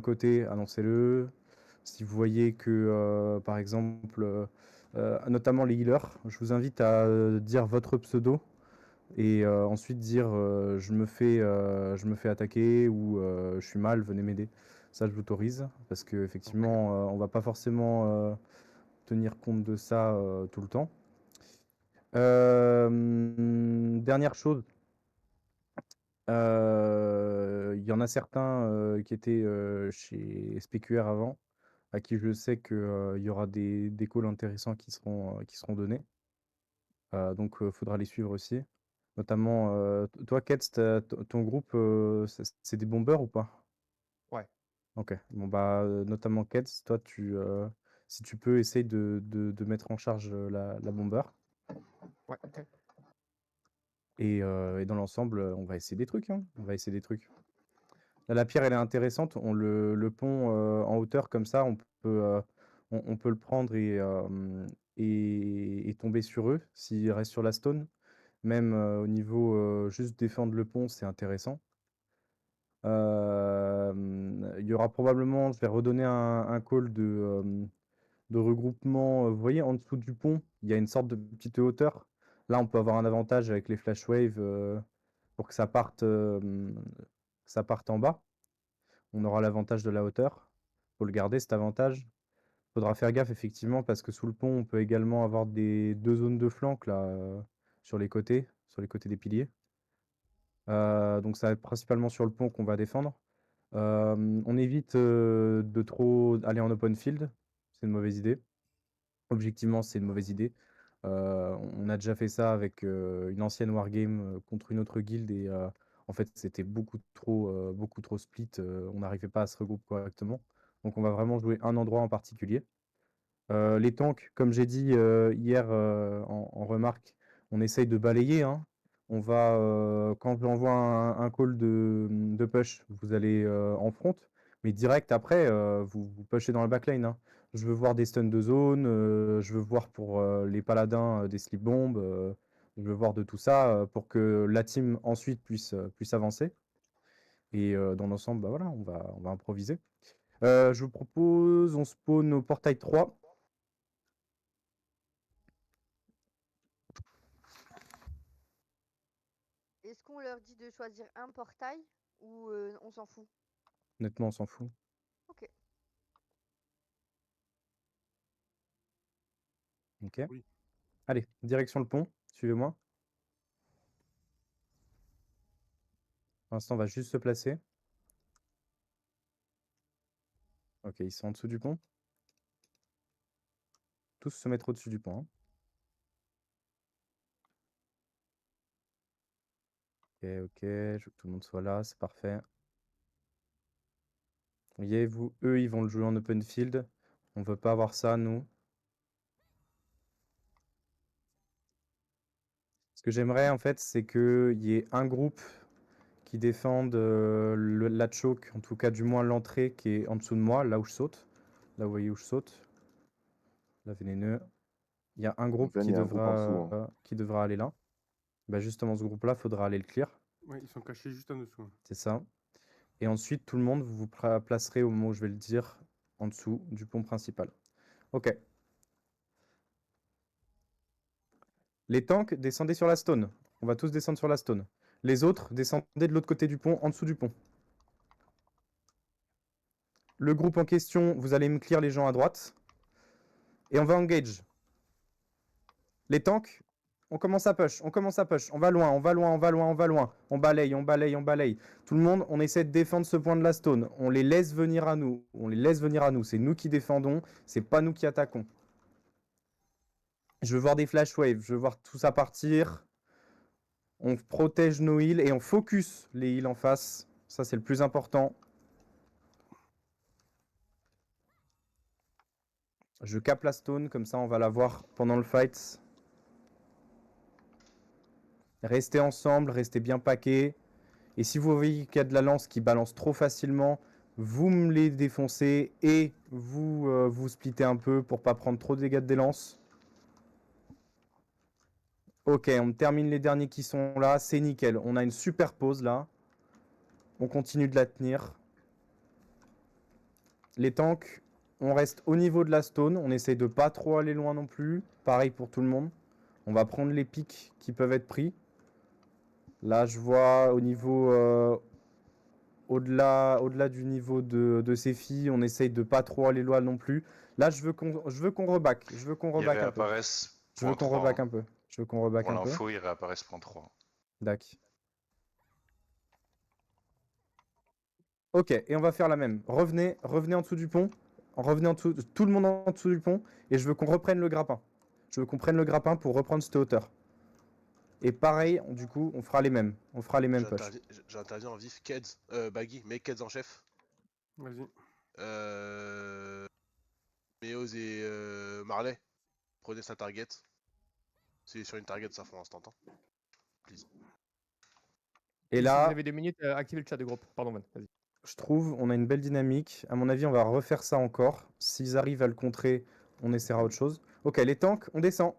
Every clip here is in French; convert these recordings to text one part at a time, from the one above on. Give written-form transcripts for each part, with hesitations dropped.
côté, annoncez-le. Si vous voyez que, par exemple, notamment les healers, je vous invite à dire votre pseudo et ensuite dire je me fais attaquer ou je suis mal, venez m'aider. Ça, je l'autorise parce que effectivement, on va pas forcément tenir compte de ça tout le temps. Dernière chose, il y en a certains qui étaient chez SPQR avant, à qui je sais qu'il y aura des calls intéressants qui seront donnés. Donc, faudra les suivre aussi. Notamment, toi, Ketz, ton groupe, c'est des bombeurs ou pas? Ouais. Ok. Bon, bah, notamment Ketz, toi, si tu peux, essayer de mettre en charge la bomber. Ouais, ok. Et dans l'ensemble, on va essayer des trucs, hein. On va essayer des trucs. Là, la pierre, elle est intéressante. Le pont en hauteur, comme ça, on peut le prendre et tomber sur eux s'ils restent sur la stone. Même au niveau juste défendre le pont, c'est intéressant. Il y aura probablement, je vais redonner un call de regroupement. Vous voyez, en dessous du pont, il y a une sorte de petite hauteur. Là, on peut avoir un avantage avec les flash waves pour que ça parte en bas. On aura l'avantage de la hauteur. Faut le garder, cet avantage. Faudra faire gaffe, effectivement, parce que sous le pont, on peut également avoir deux zones de flanc là, sur les côtés des piliers. Donc ça va être principalement sur le pont qu'on va défendre. On évite de trop aller en open field. C'est une mauvaise idée. Objectivement, c'est une mauvaise idée. On a déjà fait ça avec une ancienne wargame contre une autre guilde et en fait c'était beaucoup trop split. On n'arrivait pas à se regrouper correctement. Donc on va vraiment jouer un endroit en particulier. Les tanks, comme j'ai dit hier en remarque, on essaye de balayer, hein. On va, quand j'envoie un call de push, vous allez en front, mais direct après, vous pushez dans la backline, hein. Je veux voir des stuns de zone, je veux voir pour les paladins des slip bombs, je veux voir de tout ça pour que la team ensuite puisse avancer. Et dans l'ensemble, bah voilà, on va improviser. Je vous propose, on spawn au portail 3. Est-ce qu'on leur dit de choisir un portail ou on s'en fout? Honnêtement, on s'en fout. Ok. Ok. Oui. Allez, direction le pont. Suivez-moi. Pour l'instant, on va juste se placer. Ok, ils sont en dessous du pont. Tous se mettre au-dessus du pont, hein. Ok, ok. Je veux que tout le monde soit là. C'est parfait. Voyez-vous, eux, ils vont le jouer en open field. On veut pas avoir ça, nous. Ce que j'aimerais, en fait, c'est qu'il y ait un groupe qui défende la choke, en tout cas, du moins l'entrée qui est en dessous de moi, là où je saute. Là, vous voyez où je saute. La vénéneux. Il y a un groupe Ven, il y a un groupe en dessous, hein. qui devra aller là. Bah, justement, ce groupe-là, il faudra aller le clear. Ouais, ils sont cachés juste en dessous. C'est ça. Et ensuite, tout le monde, vous vous placerez au moment où je vais le dire, en dessous du pont principal. Ok. Les tanks, descendez sur la stone. On va tous descendre sur la stone. Les autres, descendez de l'autre côté du pont, en dessous du pont. Le groupe en question, vous allez me clear les gens à droite. Et on va engage. Les tanks, on commence à push, on commence à push. On va loin, on va loin, on va loin, on va loin. On balaye, on balaye, on balaye. Tout le monde, on essaie de défendre ce point de la stone. On les laisse venir à nous. On les laisse venir à nous. C'est nous qui défendons, c'est pas nous qui attaquons. Je veux voir des flash waves, je veux voir tout ça partir. On protège nos heals et on focus les heals en face. Ça, c'est le plus important. Je capte la stone, comme ça on va la voir pendant le fight. Restez ensemble, restez bien paqués. Et si vous voyez qu'il y a de la lance qui balance trop facilement, vous me les défoncez et vous splittez un peu pour pas prendre trop de dégâts de délance. Ok, on termine les derniers qui sont là, c'est nickel. On a une super pause là. On continue de la tenir. Les tanks, on reste au niveau de la stone. On essaye de pas trop aller loin non plus. Pareil pour tout le monde. On va prendre les pics qui peuvent être pris. Là, je vois au niveau... au-delà du niveau de ces filles, on essaye de pas trop aller loin non plus. Là, je veux qu'on reback. Je veux qu'on Ils reback un peu. réapparaissent Je veux point qu'on 3. reback un peu. Je veux qu'on reback Pour un peu. l'info, ils réapparaissent point 3. Dac. Ok, et on va faire la même. Revenez en dessous du pont. Revenez en dessous, tout le monde en dessous du pont. Et je veux qu'on reprenne le grappin. Je veux qu'on prenne le grappin pour reprendre cette hauteur. Et pareil, du coup, on fera les mêmes. On fera les mêmes push. J'interviens en vif. Keds, Baggy, mets Keds en chef. Vas-y. Meoz et Marley, prenez sa target. Si sur une target, ça fera instant. Please. Et Si là, vous avez 2 minutes, activez le chat de groupe. Pardon, man. Vas-y. je trouve, on a une belle dynamique. À mon avis, on va refaire ça encore. S'ils arrivent à le contrer, on essaiera autre chose. Ok, les tanks, on descend.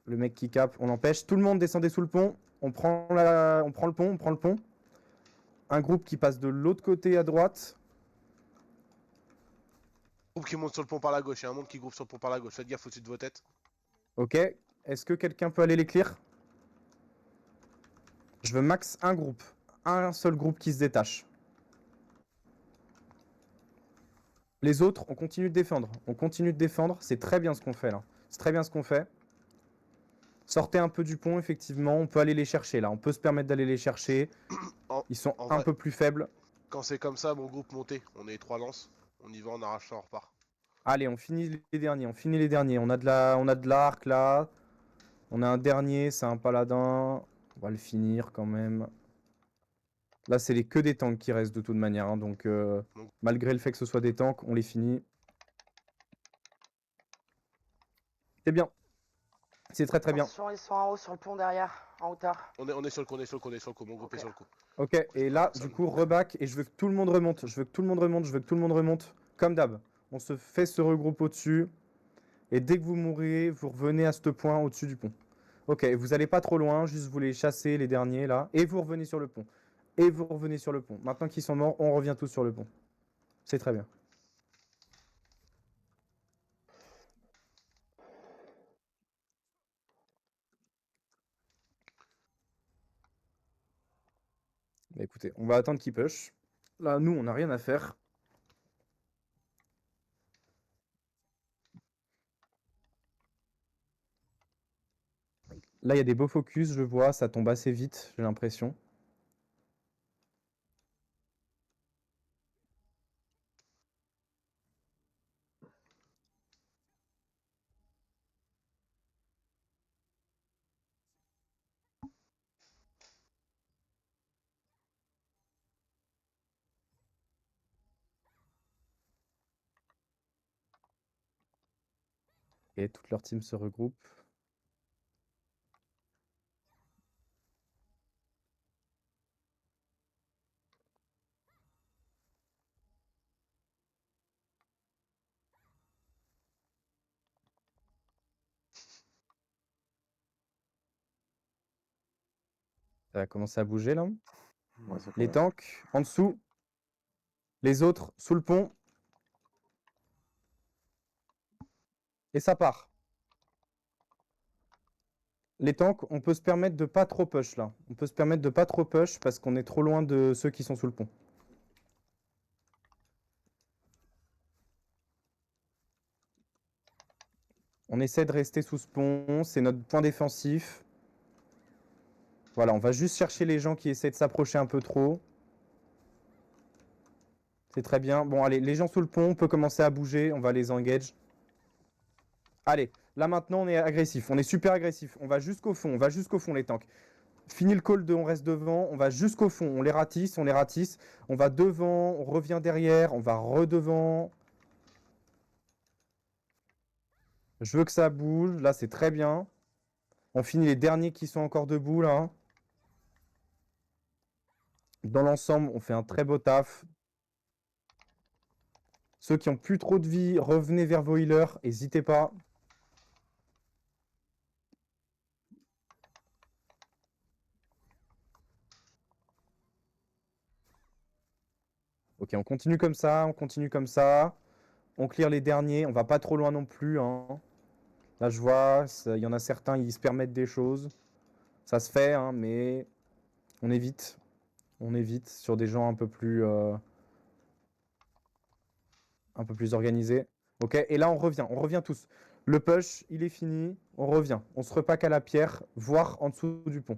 Le mec qui cap, on l'empêche. Tout le monde descendez sous le pont. On prend le pont. Un groupe qui passe de l'autre côté à droite. Groupe qui monte sur le pont par la gauche. Il y a un monde qui groupe sur le pont par la gauche. Faites gaffe au-dessus de vos têtes. Ok. Est-ce que quelqu'un peut aller les clear? Je veux max un groupe. Un seul groupe qui se détache. Les autres, on continue de défendre. On continue de défendre. C'est très bien ce qu'on fait là. C'est très bien ce qu'on fait. Sortez un peu du pont, effectivement. On peut aller les chercher là. On peut se permettre d'aller les chercher. Ils sont un peu plus faibles. Quand c'est comme ça, mon groupe montez. On est 3 lances. On y va, on arrache ça, on repart. Allez, on finit les derniers. On a de l'arc là. On a un dernier, c'est un paladin. On va le finir quand même. Là, c'est que des tanks qui restent de toute manière. Hein, donc, malgré le fait que ce soit des tanks, on les finit. C'est bien. C'est très très bien. Attention, ils sont en haut sur le pont derrière, en hauteur. On est sur le coup, mon groupe est sur le coup. Ok, et là, du coup, reback, et je veux que tout le monde remonte. Je veux que tout le monde remonte. Comme d'hab. On se fait ce regroupe au-dessus. Et dès que vous mourrez, vous revenez à ce point au-dessus du pont. Ok, vous allez pas trop loin, juste vous les chassez, les derniers, là. Et vous revenez sur le pont. Maintenant qu'ils sont morts, on revient tous sur le pont. C'est très bien. Bah écoutez, on va attendre qu'ils push. Là, nous, on n'a rien à faire. Là, il y a des beaux focus, je vois, ça tombe assez vite, j'ai l'impression. Et toute leur team se regroupe. Ça va commencer à bouger là. Ouais, ça Les commence. tanks en dessous. Les autres sous le pont. Et ça part. Les tanks, on peut se permettre de pas trop push là. On peut se permettre de pas trop push parce qu'on est trop loin de ceux qui sont sous le pont. On essaie de rester sous ce pont, c'est notre point défensif. Voilà, on va juste chercher les gens qui essaient de s'approcher un peu trop. C'est très bien. Bon, allez, les gens sous le pont, on peut commencer à bouger, on va les engage. Allez, là maintenant on est agressif, on est super agressif. On va jusqu'au fond les tanks. Fini le call de on reste devant, on va jusqu'au fond, on les ratisse. On va devant, on revient derrière, on va redevant. Je veux que ça bouge, là c'est très bien. On finit les derniers qui sont encore debout là. Dans l'ensemble, on fait un très beau taf. Ceux qui ont plus trop de vie, revenez vers vos healers, n'hésitez pas. Ok, on continue comme ça, on continue comme ça. On clear les derniers, on va pas trop loin non plus, hein. Là, je vois, il y en a certains, ils se permettent des choses. Ça se fait, hein, mais on évite. On évite sur des gens un peu plus organisés. Ok, et là, on revient tous. Le push, il est fini, on revient. On se repack à la pierre, voire en dessous du pont.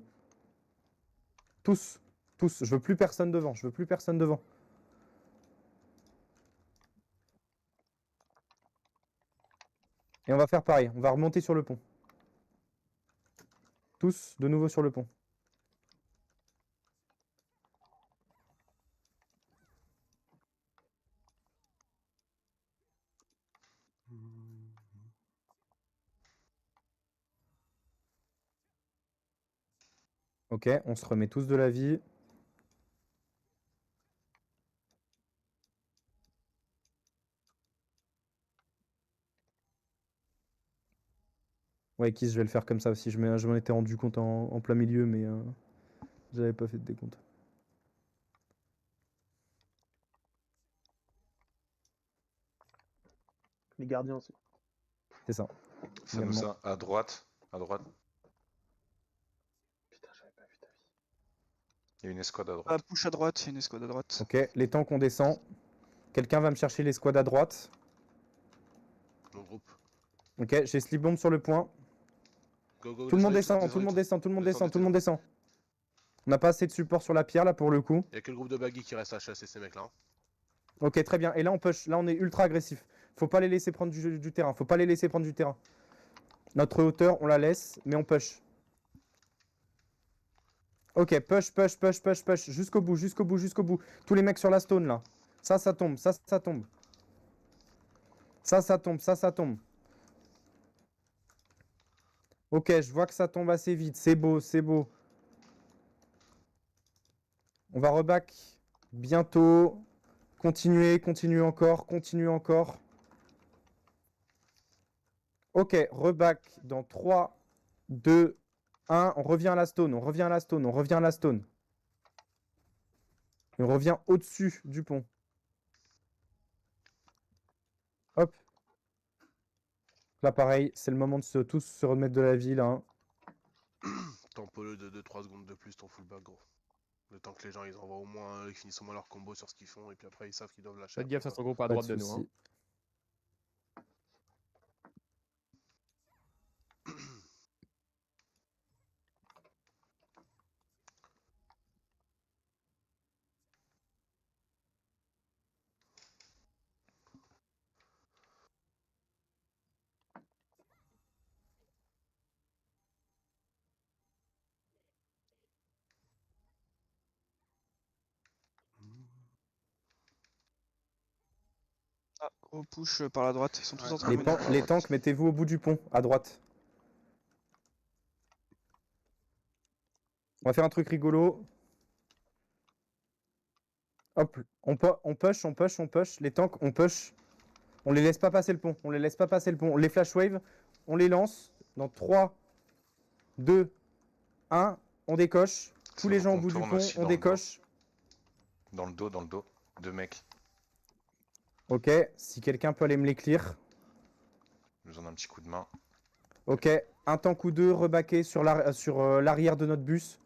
Tous, tous. Je veux plus personne devant, je veux plus personne devant. Et on va faire pareil, on va remonter sur le pont. Tous de nouveau sur le pont. Ok, on se remet tous de la vie. Ouais, Kiss, je vais le faire comme ça aussi. Je m'en étais rendu compte en plein milieu, mais j'avais pas fait de décompte. Les gardiens aussi. C'est ça. Ça nous Également. a à droite. À droite. Putain, j'avais pas vu ta vie. Il y a une escouade à Ah, droite. push à droite, il y a une escouade à droite. Ok, les tanks, on descend. Quelqu'un va me chercher les squads à droite. Mon groupe. Ok, j'ai slip bomb sur le point. Go, go, Tout le monde descendez descend, tous, tout le monde descend, tout le monde descendez descend, tout le tous. monde descend. On n'a pas assez de support sur la pierre là pour le coup. Il y a que le groupe de baggy qui reste à chasser ces mecs-là. Hein. Ok, très bien. Et là on push, là on est ultra agressif. Faut pas les laisser prendre du terrain, faut pas les laisser prendre du terrain. Notre hauteur, on la laisse, mais on push. Ok, push, push, push, push, push. Jusqu'au bout, jusqu'au bout, jusqu'au bout. Tous les mecs sur la stone là. Ça tombe, ça tombe. Ça tombe, ça tombe. Ok, je vois que ça tombe assez vite. C'est beau, c'est beau. On va reback bientôt. Continuez, continuez encore, continuez encore. Ok, reback dans 3, 2, 1. On revient à la stone, on revient à la stone, on revient à la stone. Et on revient au-dessus du pont. Hop. Là, pareil, c'est le moment de tous se remettre de la vie, là. Tempo-le de 2-3 secondes de plus ton fullback, gros. Le temps que les gens ils envoient au moins, ils finissent au moins leur combo sur ce qu'ils font, et puis après ils savent qu'ils doivent lâcher. Faites gaffe, ça après, se regroupe à Pas de droite de nous. Hein. soucis. Ah, gros push par la droite, ils sont tous en train Les, de venir. les tanks, mettez-vous au bout du pont, à droite. On va faire un truc rigolo. Hop, on push, on push, on push. Les tanks, on push. On les laisse pas passer le pont. On les laisse pas passer le pont. Les flash waves, on les lance. Dans 3, 2, 1. On décoche. Tous Ça les faut gens au qu'on bout du tourne pont, aussi on dans le dos. décoche. Dans le dos, dans le dos. Deux mecs. Ok, si quelqu'un peut aller me les clear. J'ai besoin d'un petit coup de main. Ok, un tank ou deux rebaqués sur l'arrière de notre bus.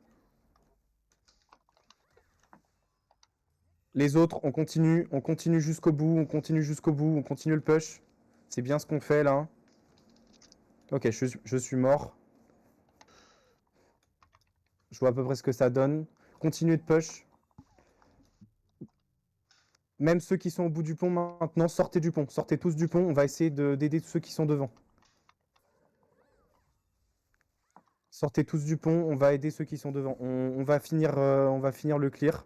Les autres, on continue jusqu'au bout, on continue jusqu'au bout, on continue le push. C'est bien ce qu'on fait là. Ok, je suis mort. Je vois à peu près ce que ça donne. Continuez de push. Même ceux qui sont au bout du pont maintenant, sortez du pont. Sortez tous du pont. On va essayer d'aider ceux qui sont devant. Sortez tous du pont. On va aider ceux qui sont devant. On va finir le clear.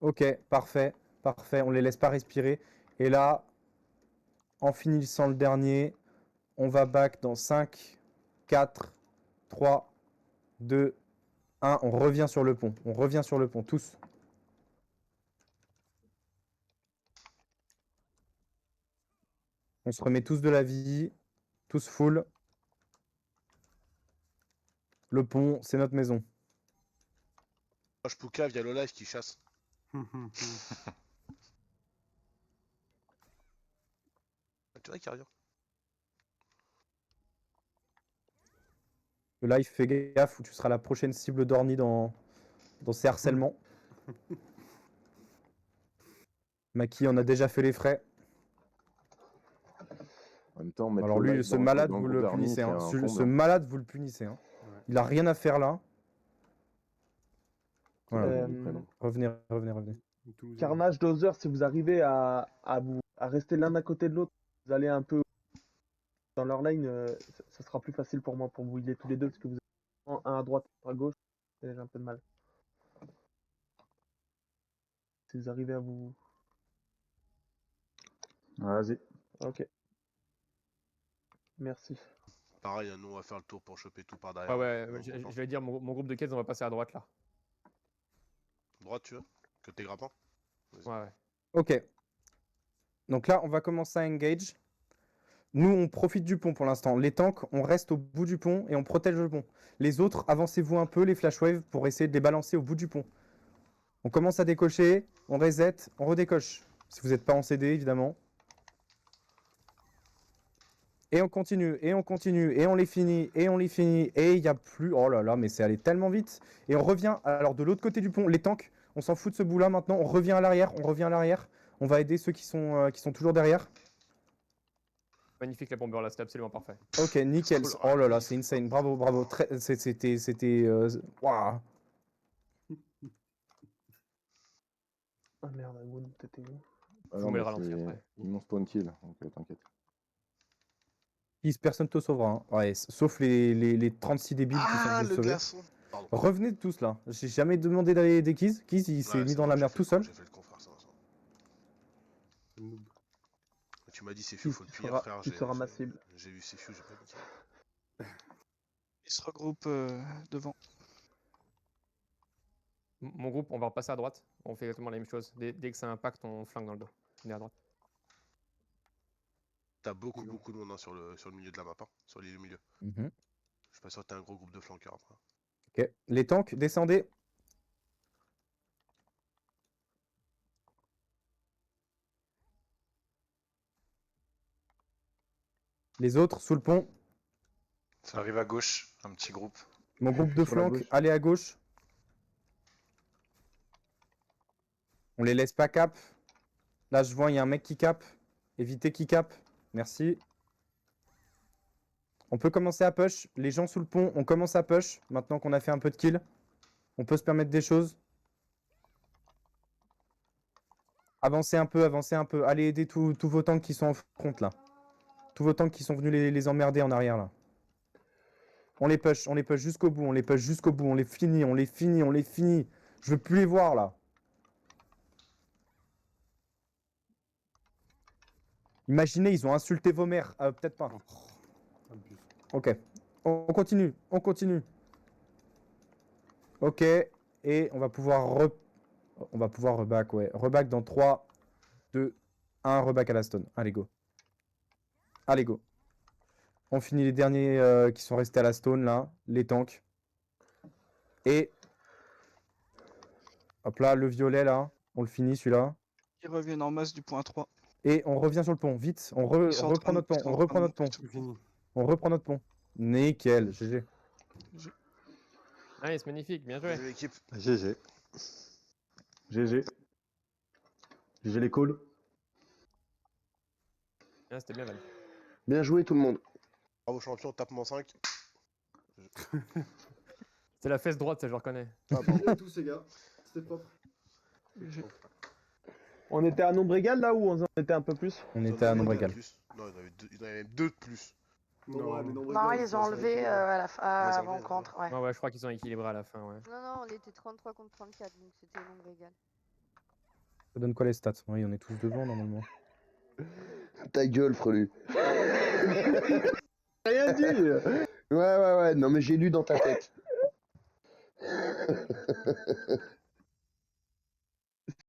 Ok, parfait. Parfait. On les laisse pas respirer. Et là, en finissant le dernier, on va back dans 5, 4, 3, 2, 1. On revient sur le pont. On revient sur le pont. Tous. On se remet tous de la vie. Tous full. Le pont, c'est notre maison. Je poucave, il y a le live qui chasse. Ah, tu vois qu'il y a rien. Le live, fais gaffe, ou tu seras la prochaine cible d'Orni dans ces harcèlements. Maki en a déjà fait les frais. En même temps, mettre Alors le lui, live ce dans malade, dans le vous groupe le d'Arnie, punissez. c'est Hein. un Ce comble. malade, vous le punissez. Hein. Il a rien à faire là. Voilà. Revenez. Carnage, Dozer, si vous arrivez à rester l'un à côté de l'autre, vous allez un peu dans leur lane, ça sera plus facile pour moi pour vous healer tous les deux, parce que vous êtes un à droite, un à gauche, j'ai un peu de mal. Si vous arrivez à vous... Vas-y. Ok. Merci. Pareil, nous on va faire le tour pour choper tout par Ouais, derrière. ouais, je vais dire, mon groupe de quêtes, on va passer à droite là. Droite, tu veux? Que t'es grappin? Ouais. Ok. Donc là, on va commencer à engage. Nous, on profite du pont pour l'instant. Les tanks, on reste au bout du pont et on protège le pont. Les autres, avancez-vous un peu, les flash waves, pour essayer de les balancer au bout du pont. On commence à décocher, on reset, on redécoche. Si vous n'êtes pas en CD, évidemment. Et on continue, et on les finit, et il n'y a plus... Oh là là, mais c'est allé tellement vite. Et on revient, alors de l'autre côté du pont, les tanks, on s'en fout de ce bout-là maintenant, on revient à l'arrière. On va aider ceux qui sont toujours derrière. Magnifique la bomber là, c'était absolument parfait. Ok, nickel. Oh là là, c'est insane. Bravo. C'était... Waouh. Ah merde, Agoun, t'étais où? Vous me le ralentir après. Ils m'ont spawn kill, donc t'inquiète. Personne te sauvera. Hein. Ouais, sauf les 36 débiles qui sont venus le sauver. glaçon. Pardon. Revenez tous là. J'ai jamais demandé d'aller aider Kiz. Kiz, il s'est mis dans la merde tout seul. J'ai fait le confrère, ça. Tu m'as dit c'est fou, faut le punir, frère. Tu seras ma cible. J'ai vu c'est fou, j'ai pas dit. Il se regroupe devant. Mon groupe, on va repasser à droite. On fait exactement la même chose. Dès que ça impacte, on flingue dans le dos. On est à droite. T'as beaucoup de monde hein, sur le milieu de la map, hein, sur l'île au milieu. Je suis pas sûr que t'as un gros groupe de flanqueurs après. Ok. Les tanks, descendez. Les autres, sous le pont. Ça arrive à gauche, un petit groupe. Mon groupe de Sur la flanc, gauche. allez à gauche. On les laisse pas cap. Là, je vois, il y a un mec qui cap. Évitez qui cap. Merci. On peut commencer à push. Les gens sous le pont, on commence à push. Maintenant qu'on a fait un peu de kill. On peut se permettre des choses. Avancez un peu. Allez aider tous vos tanks qui sont en front là. Tous vos tanks qui sont venus les emmerder en arrière là. On les push jusqu'au bout, on les finit. Je veux plus les voir là. Imaginez, ils ont insulté vos mères. Peut-être pas. Ok. On continue. Ok. Et on va pouvoir reback, ouais. Reback dans 3, 2, 1, reback à la stone. Allez, go. On finit les derniers qui sont restés à la stone, là. Les tanks. Et... Hop là, le violet, là. On le finit, celui-là. Ils reviennent en masse du point 3. Et on revient sur le pont. Vite, on reprend notre pont. On reprend notre pont. Nickel, GG. Nice, magnifique, bien joué. L'équipe. GG. GG les calls. Ah, c'était bien, Val. Bien joué tout le monde. Bravo champion, tape-moi 5. C'est la fesse droite, ça, je le reconnais. Bien tous ces gars, c'était propre. On était à nombre égal là ou on en était un peu plus? On était à nombre égal. Non, il y en avait même 2 de plus. Non, ils les ont enlevés à la fin, avant contre, ouais. Ouais, je crois qu'ils ont équilibré à la fin, ouais. Non, on était 33 contre 34, donc c'était nombre égal. Ça donne quoi les stats? Oui, on est tous devant normalement. Ta gueule, Frelu. Rien dit. Ouais, non mais j'ai lu dans ta tête.